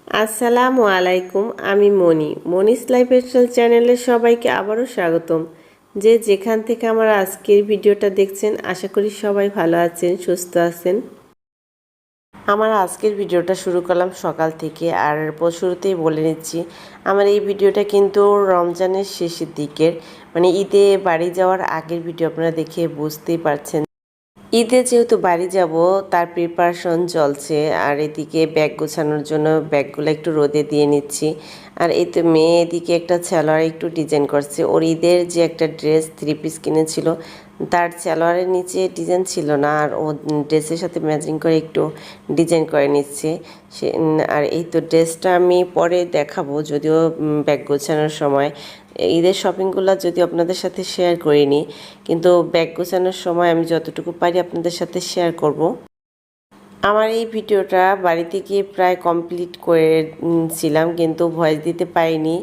আসসালামু আলাইকুম। আমি মনিস লাইফস্টাইল চ্যানেলে সবাইকে আবারও স্বাগতম। যে যেখান থেকে আমার আজকের ভিডিওটা দেখছেন, আশা করি সবাই ভালো আছেন, সুস্থ আছেন। আমার আজকের ভিডিওটা শুরু করলাম সকাল থেকে, আর শুরুতেই বলে নিচ্ছি আমার এই ভিডিওটা কিন্তু রমজানের শেষের দিকের, মানে ঈদে বাড়ি যাওয়ার আগের ভিডিও। আপনারা দেখে বুঝতেই পারছেন ঈদে যেহেতু বাড়ি যাব তার প্রিপারেশন চলছে। আর এদিকে ব্যাগ গোছানোর জন্য ব্যাগগুলো একটু রোদে দিয়ে নিচ্ছি। আর এই তো মেয়ে এদিকে একটা সালোয়ার একটু ডিজাইন করছে। ওর ঈদের যে একটা ড্রেস 3 পিস কিনেছিল, তার সালোয়ারের নিচে ডিজাইন ছিল না, আর ও ড্রেসের সাথে ম্যাচিং করে একটু ডিজাইন করে নিচ্ছে সে। আর এই তো ড্রেসটা আমি পরে দেখাবো, যদিও ব্যাগ গোছানোর সময়। ঈদের শপিংগুলো যদিও আপনাদের সাথে শেয়ার করিনি, কিন্তু ব্যাগ গোছানোর সময় আমি যতটুকু পারি আপনাদের সাথে শেয়ার করব। আমার এই ভিডিওটা বাড়িতে গিয়ে প্রায় কমপ্লিট করেছিলাম, কিন্তু ভয়েস দিতে পারিনি,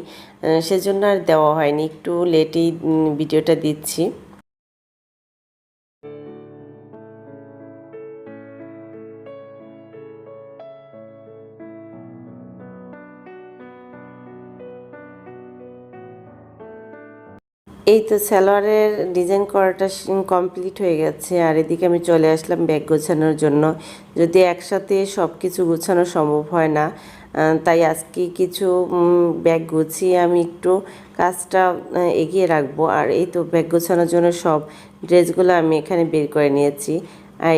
সেজন্য আর দেওয়া হয়নি। একটু লেটেই ভিডিওটা দিচ্ছি। এই তো সালোয়ারের ডিজাইন করাটা কমপ্লিট হয়ে গেছে, আর এদিকে আমি চলে আসলাম ব্যাগ গোছানোর জন্য। যদি একসাথে সব কিছু গোছানো সম্ভব হয় না, তাই আজকে কিছু ব্যাগ গুছিয়ে আমি একটু কাজটা এগিয়ে রাখবো। আর এই তো ব্যাগ গোছানোর জন্য সব ড্রেসগুলো আমি এখানে বের করে নিয়েছি। আর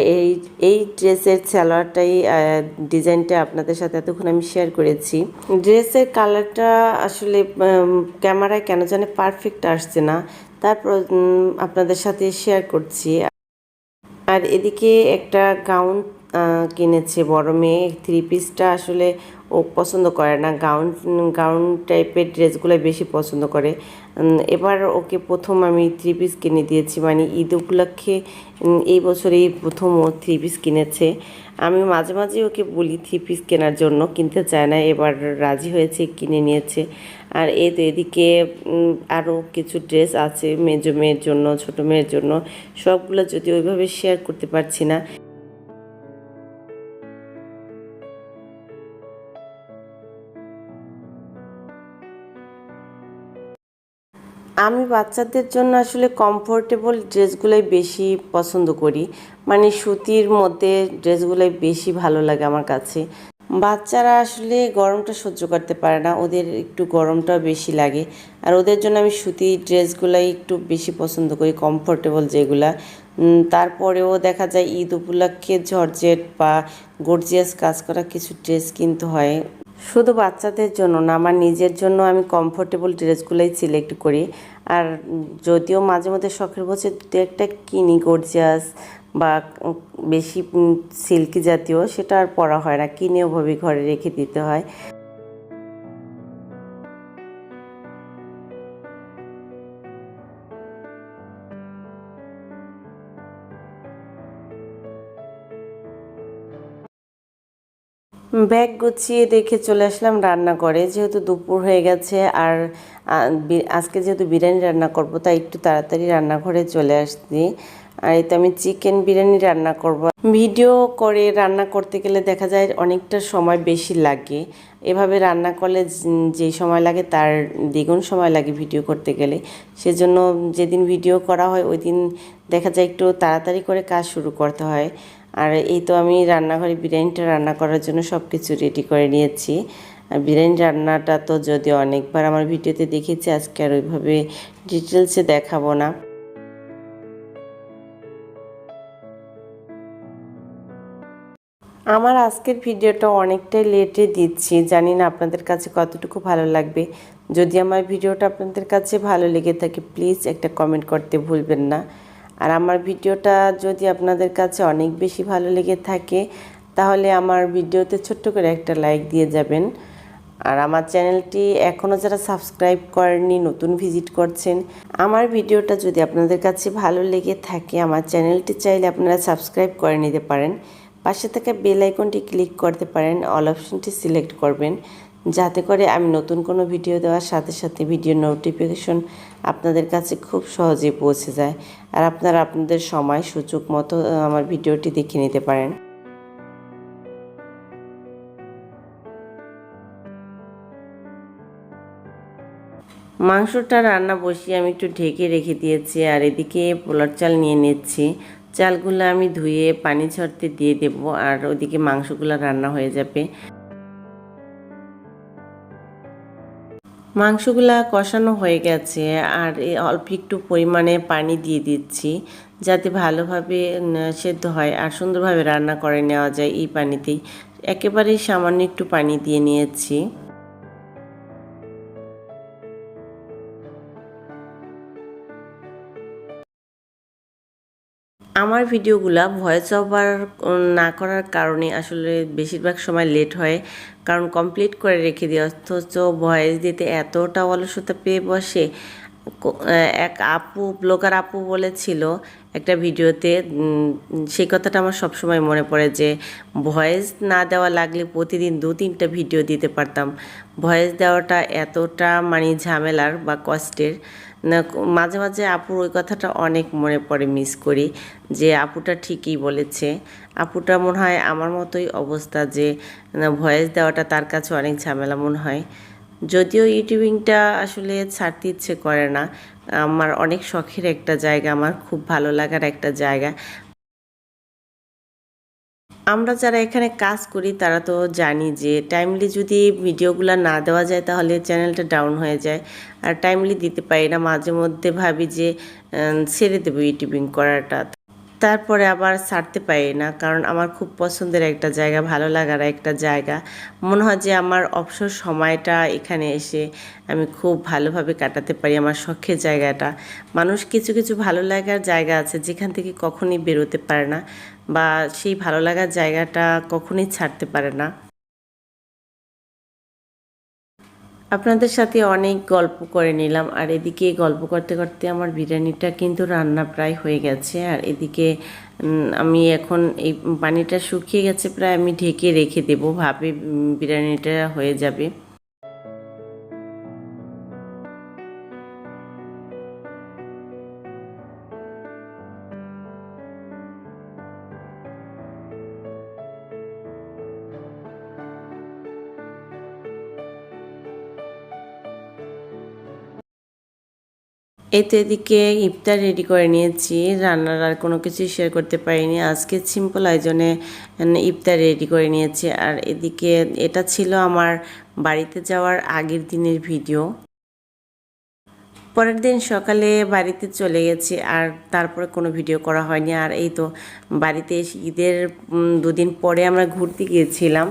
এই ড্রেসের সালোয়ারটাই ডিজাইনটা আপনাদের সাথে এতক্ষণ আমি শেয়ার করেছি। ড্রেসের কালারটা আসলে ক্যামেরায় কেন জানে পারফেক্ট আসছে না, তারপর আপনাদের সাথে শেয়ার করছি। আর এদিকে একটা গাউন কিনেছে বড় মেয়ে। 3 পিসটা আসলে ও পছন্দ করে না, গাউন গাউন টাইপের ড্রেসগুলো বেশি পছন্দ করে। এবার ওকে প্রথম আমি 3 পিস কিনে দিয়েছি, মানে ঈদ উপলক্ষে এই বছরেই প্রথম ও 3 পিস কিনেছে। আমি মাঝে মাঝে ওকে বলি 3 পিস কেনার জন্য, কিনতে চায় না, এবার রাজি হয়েছে, কিনে নিয়েছে। আর এই তো এদিকে আরও কিছু ড্রেস আছে মেজো মেয়ের জন্য, ছোটো মেয়ের জন্য। সবগুলো যদি ওইভাবে শেয়ার করতে পারছি না। আমি বাচ্চাদের জন্য আসলে কমফোর্টেবল ড্রেসগুলোই বেশি পছন্দ করি, মানে সুতির মধ্যে ড্রেসগুলোই বেশি ভালো লাগে আমার কাছে। বাচ্চারা আসলে গরমটা সহ্য করতে পারে না, ওদের একটু গরমটাও বেশি লাগে। আর ওদের জন্য আমি সুতি ড্রেসগুলাই একটু বেশি পছন্দ করি, কমফোর্টেবল যেগুলা। তারপরেও দেখা যায় ঈদ উপলক্ষে জর্জেট বা গর্জিয়াস কাজ করা কিছু ড্রেস কিনতে হয়। শুধু বাচ্চাদের জন্য না, আমার নিজের জন্য আমি কমফোর্টেবল ড্রেসগুলোই সিলেক্ট করি। আর যদিও মাঝে মধ্যে শখের বসে দু একটা কিনি গর্জিয়াস বা বেশি সিল্কি জাতীয়, সেটা আর পরা হয় না, কিনে ওভাবে ঘরে রেখে দিতে হয়। ব্যাগ গুছিয়ে দেখে চলে আসলাম রান্নাঘরে, যেহেতু দুপুর হয়ে গেছে। আর আজকে যেহেতু বিরিয়ানি রান্না করব, তাই একটু তাড়াতাড়ি রান্নাঘরে চলে আসছি। আর এই তো আমি চিকেন বিরিয়ানি রান্না করব। ভিডিও করে রান্না করতে গেলে দেখা যায় অনেকটা সময় বেশি লাগে। এভাবে রান্না করলে যে সময় লাগে তার দ্বিগুণ সময় লাগে ভিডিও করতে গেলে। সেজন্য যেদিন ভিডিও করা হয় ওই দিন দেখা যায় একটু তাড়াতাড়ি করে কাজ শুরু করতে হয়। আর এই তো আমি রান্নাঘরে বিরিয়ানিটা রান্না করার জন্য সব কিছু রেডি করে নিয়েছি। আর বিরিয়ানি রান্নাটা তো যদিও অনেকবার আমার ভিডিওতে দেখেছি, আজকে আর ওইভাবে ডিটেলসে দেখাবো না। আমার আজকের ভিডিওটা অনেকটাই লেটে দিচ্ছি, জানি না আপনাদের কাছে কতটুকু ভালো লাগবে। যদি আমার ভিডিওটা আপনাদের কাছে ভালো লেগে থাকে, প্লিজ একটা কমেন্ট করতে ভুলবেন না। আর আমার ভিডিওটা যদি আপনাদের কাছে অনেক বেশি ভালো লেগে থাকে, তাহলে আমার ভিডিওতে ছোট্ট করে একটা লাইক দিয়ে যাবেন। আর আমার চ্যানেলটি এখনও যারা সাবস্ক্রাইব করেননি, নতুন ভিজিট করছেন, আমার ভিডিওটা যদি আপনাদের কাছে ভালো লেগে থাকে, আমার চ্যানেলটি চাইলে আপনারা সাবস্ক্রাইব করে নিতে পারেন। পাশে থাকা বেল আইকনটি ক্লিক করতে পারেন, অল অপশনটি সিলেক্ট করবেন, যাতে করে আমি নতুন কোনো ভিডিও দেওয়ার সাথে সাথে ভিডিও নোটিফিকেশন আপনাদের কাছে খুব সহজেই পৌঁছে যায়। আর আপনারা আপনাদের সময় সুযোগ মতো আমার ভিডিওটি দেখে নিতে পারেন। মাংসটা রান্না বসিয়ে আমি একটু ঢেকে রেখে দিয়েছি আর এদিকে পোলার চাল নিয়ে নিচ্ছি। চালগুলো আমি ধুয়ে পানি ঝরতে দিয়ে দেব আর ওদিকে মাংসগুলো রান্না হয়ে যাবে। মাংসগুলা কষানো হয়ে গেছে আর অল্প একটু পরিমাণে পানি দিয়ে দিচ্ছি যাতে ভালোভাবে সেদ্ধ হয় আর সুন্দরভাবে রান্না করে নেওয়া যায় এই পানিতেই। একেবারেই সামান্য একটু পানি দিয়ে নিয়েছি। আমার ভিডিওগুলা ভয়েস ওভার না করার কারণে আসলে বেশিরভাগ সময় লেট হয়, কারণ কমপ্লিট করে রেখে দিই, অথচ ভয়েস দিতে এতটা অলসতা পেয়ে বসে। এক আপু, ব্লগার আপু বলেছিল একটা ভিডিওতে, সেই কথাটা আমার সবসময় মনে পড়ে যে ভয়েস না দেওয়া লাগলে প্রতিদিন 2-3টা ভিডিও দিতে পারতাম। ভয়েস দেওয়াটা এতটা মানে ঝামেলার বা কষ্টের না। মাঝে মাঝে আপুর ওই কথাটা অনেক মনে পড়ে, মিস করি যে আপুটা ঠিকই বলেছে। আপুটা মনে হয় আমার মতোই অবস্থা, যে ভয়েস দেওয়াটা তার কাছে অনেক ঝামেলা মনে হয়। যদিও ইউটিউবিংটা আসলে ছাড়তে ইচ্ছে করে না, আমার অনেক শখের একটা জায়গা, আমার খুব ভালো লাগার একটা জায়গা। আমরা যারা এখানে কাজ করি তারা তো জানি যে টাইমলি যদি ভিডিওগুলো না দেওয়া যায় তাহলে চ্যানেলটা ডাউন হয়ে যায়, আর টাইমলি দিতে পারি না। মাঝে মধ্যে ভাবি যে ছেড়ে দেবো ইউটিউবিং করাটা, তারপরে আবার ছাড়তে পারি না, কারণ আমার খুব পছন্দের একটা জায়গা, ভালো লাগার একটা জায়গা। মনে হয় যে আমার অবসর সময়টা এখানে এসে আমি খুব ভালোভাবে কাটাতে পারি, আমার শখের জায়গাটা। মানুষ কিছু কিছু ভালো লাগার জায়গা আছে যেখান থেকে কখনই বেরোতে পারে না, বা সেই ভালো লাগার জায়গাটা কখনই ছাড়তে পারে না। আপনাদের সাথে অনেক গল্প করে নিলাম, আর এদিকে গল্প করতে করতে আমার বিরিয়ানিটা কিন্তু রান্না প্রায় হয়ে গেছে। আর এদিকে আমি এখন এই পানিটা শুকিয়ে গেছে প্রায়, আমি ঢেকে রেখে দেবো, ভাবে বিরিয়ানিটা হয়ে যাবে। এই তো এদিকে ইফতার রেডি করে নিয়েছি, রান্নার আর কোনো কিছুই শেয়ার করতে পারিনি আজকে, সিম্পল আয়োজনে ইফতার রেডি করে নিয়েছি। আর এদিকে এটা ছিল আমার বাড়িতে যাওয়ার আগের দিনের ভিডিও। পরের দিন সকালে বাড়িতে চলে গেছি, আর তারপরে কোনো ভিডিও করা হয়নি। আর এই তো বাড়িতে এসে ঈদের 2 দিন পরে আমরা ঘুরতে গিয়েছিলাম,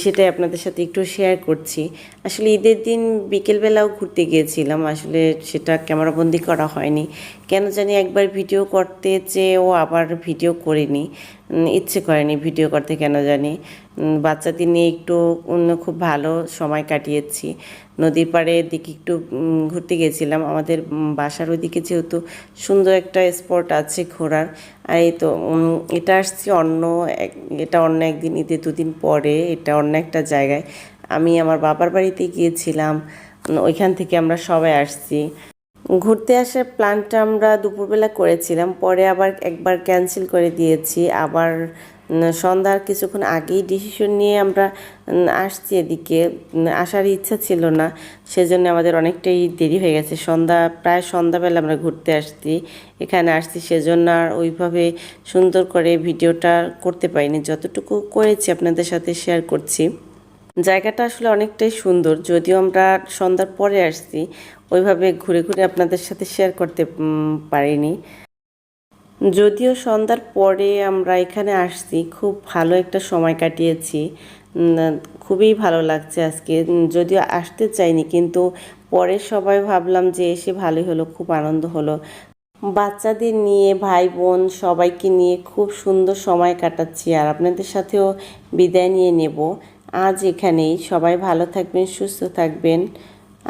সেটাই আপনাদের সাথে একটু শেয়ার করছি। আসলে ঈদের দিন বিকেলবেলাও ঘুরতে গিয়েছিলাম, আসলে সেটা ক্যামেরাবন্দি করা হয়নি, কেন জানি একবার ভিডিও করতে চেয়েও আবার ভিডিও করিনি, ইচ্ছে করেনি ভিডিও করতে কেন জানি। বাচ্চাদের নিয়ে একটু খুব ভালো সময় কাটিয়েছি। নদীর পাড়ে দিকে একটু ঘুরতে গিয়েছিলাম, আমাদের বাসার ওইদিকে যেহেতু সুন্দর একটা স্পট আছে ঘোরার। আর এই তো এটা আসছি এটা অন্য একদিন, ঈদের 2 দিন পরে, এটা অন্য একটা জায়গায়। আমি আমার বাবার বাড়িতে গিয়েছিলাম, ওইখান থেকে আমরা সবাই আসছি। ঘুরতে আসার প্ল্যানটা আমরা দুপুরবেলা করেছিলাম, পরে আবার একবার ক্যান্সেল করে দিয়েছি। আবার সন্ধ্যার কিছুক্ষণ আগেই ডিসিশন নিয়ে আমরা আসছি এদিকে, আসার ইচ্ছা ছিল না, সেজন্য আমাদের অনেকটাই দেরি হয়ে গেছে। প্রায় সন্ধ্যাবেলা আমরা ঘুরতে এখানে আসছি, সেজন্য আর ওইভাবে সুন্দর করে ভিডিওটা করতে পারিনি, যতটুকু করেছি আপনাদের সাথে শেয়ার করছি। জায়গাটা আসলে অনেকটাই সুন্দর, যদিও আমরা সন্ধ্যার পরে আসছি, ওইভাবে ঘুরে ঘুরে আপনাদের সাথে শেয়ার করতে পারিনি। যদিও সন্ধ্যার পরে আমরা এখানে আসছি, খুব ভালো একটা সময় কাটিয়েছি, খুবই ভালো লাগছে আজকে। যদিও আসতে চাইনি, কিন্তু পরে সবাই ভাবলাম যে এসে ভালোই হলো, খুব আনন্দ হলো। বাচ্চাদের নিয়ে, ভাই বোন সবাইকে নিয়ে খুব সুন্দর সময় কাটাচ্ছি, আর আপনাদের সাথেও বিদায় নিয়ে নেব আজ এখানেই। সবাই ভালো থাকবেন, সুস্থ থাকবেন,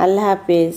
আল্লাহ হাফেজ।